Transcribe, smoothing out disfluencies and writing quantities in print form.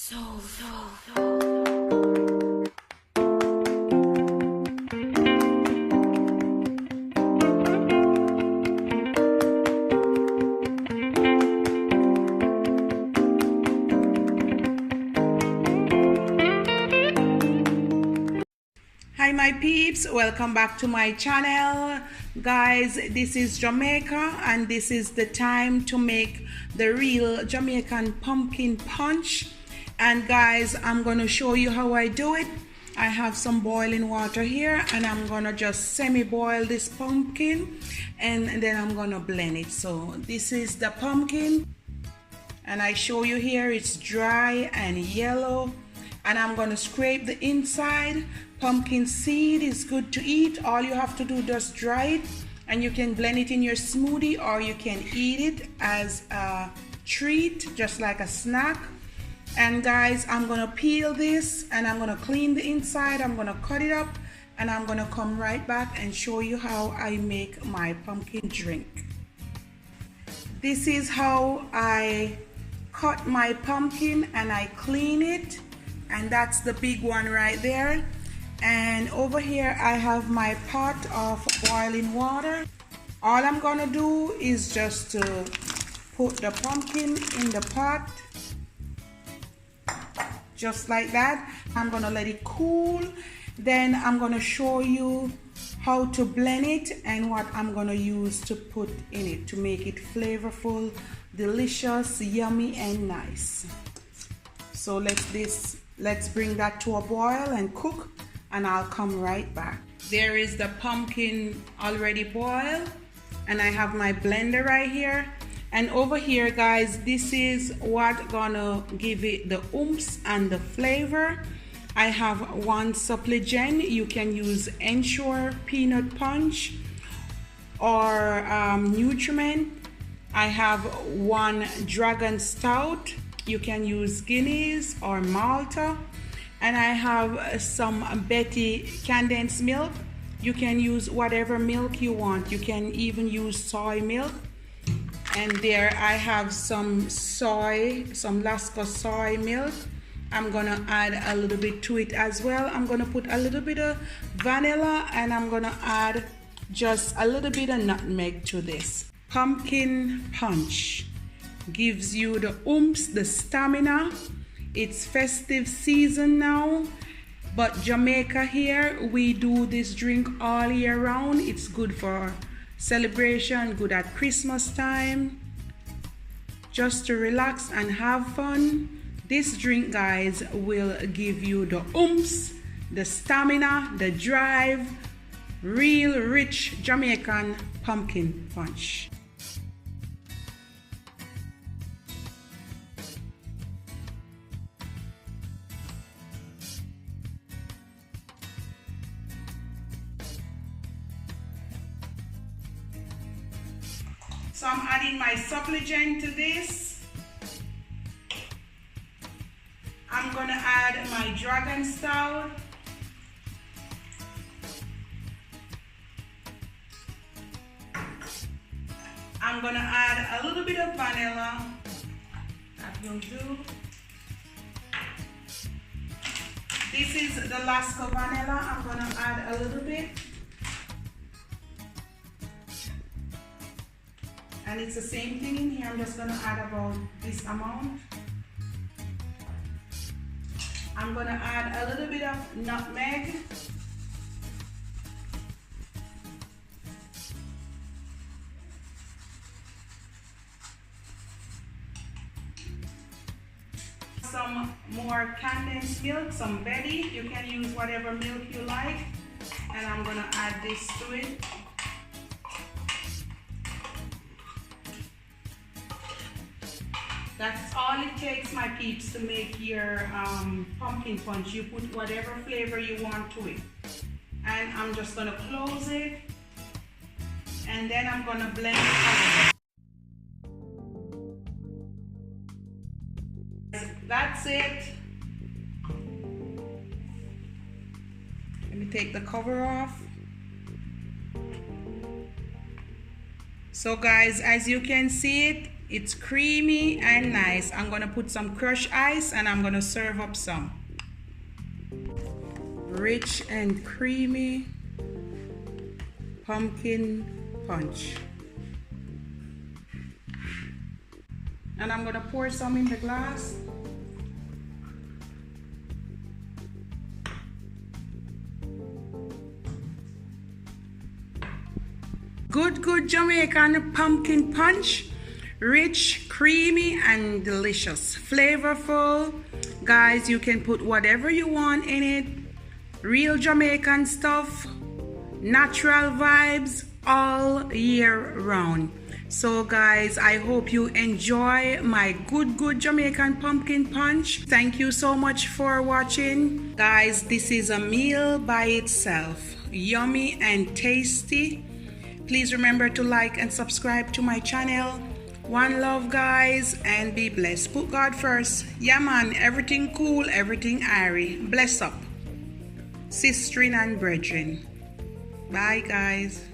Hi my peeps, welcome back to my channel. Guys, this is Jamaica and this is the time to make the real Jamaican pumpkin punch. And guys, I'm going to show you how I do it. I have some boiling water here and I'm going to just semi-boil this pumpkin and then I'm going to blend it. So this is the pumpkin and I show you here it's dry and yellow. And I'm going to scrape the inside. Pumpkin seed is good to eat. All you have to do is just dry it and you can blend it in your smoothie or you can eat it as a treat, just like a snack. And guys, I'm going to peel this and I'm going to clean the inside. I'm going to cut it up and I'm going to come right back and show you how I make my pumpkin drink. This is how I cut my pumpkin and I clean it. And that's the big one right there. And over here I have my pot of boiling water. All I'm gonna do is just to put the pumpkin in the pot, just like that. I'm gonna let it cool. Then I'm gonna show you how to blend it and what I'm gonna use to put in it to make it flavorful, delicious, yummy, and nice. So let's bring that to a boil and cook, and I'll come right back. There is the pumpkin already boiled and I have my blender right here. And over here guys, this is what gonna give it the oomph and the flavor. I have one Supplygen. You can use Ensure Peanut Punch or Nutriment. I have one Dragon Stout. You can use Guinness or Malta. And I have some Betty condensed milk. You can use whatever milk you want. You can even use soy milk. And there I have some Lasco soy milk. I'm gonna add a little bit to it as well. I'm gonna put a little bit of vanilla and I'm gonna add just a little bit of nutmeg to this. Pumpkin punch gives you the oomph, the stamina. It's festive season now, but Jamaica here, we do this drink all year round. It's good for celebration, good at Christmas time, just to relax and have fun. This drink guys will give you the oomph, the stamina, the drive, real rich Jamaican pumpkin punch. So I'm adding my Supplygen to this. I'm gonna add my Dragon Stout. I'm gonna add a little bit of vanilla. That will do. This is the Lasco vanilla. I'm gonna add a little bit. And it's the same thing in here. I'm just gonna add about this amount. I'm gonna add a little bit of nutmeg. Some more condensed milk, some Betty. You can use whatever milk you like. And I'm gonna add this to it. That's all it takes, my peeps, to make your pumpkin punch. You put whatever flavor you want to it. And I'm just gonna close it. And then I'm gonna blend it. That's it. Let me take the cover off. So guys, as you can see it, It's creamy and nice. I'm gonna put some crushed ice and I'm gonna serve up some. Rich and creamy pumpkin punch. And I'm gonna pour some in the glass. Good Jamaican pumpkin punch. Rich, creamy, and delicious. Flavorful. Guys, you can put whatever you want in it. Real Jamaican stuff. Natural vibes all year round. So guys, I hope you enjoy my good Jamaican pumpkin punch. Thank you so much for watching. Guys, this is a meal by itself. Yummy and tasty. Please remember to like and subscribe to my channel. One love, guys, and be blessed. Put God first. Yeah, man. Everything cool, everything airy. Bless up. Sistering and brethren. Bye, guys.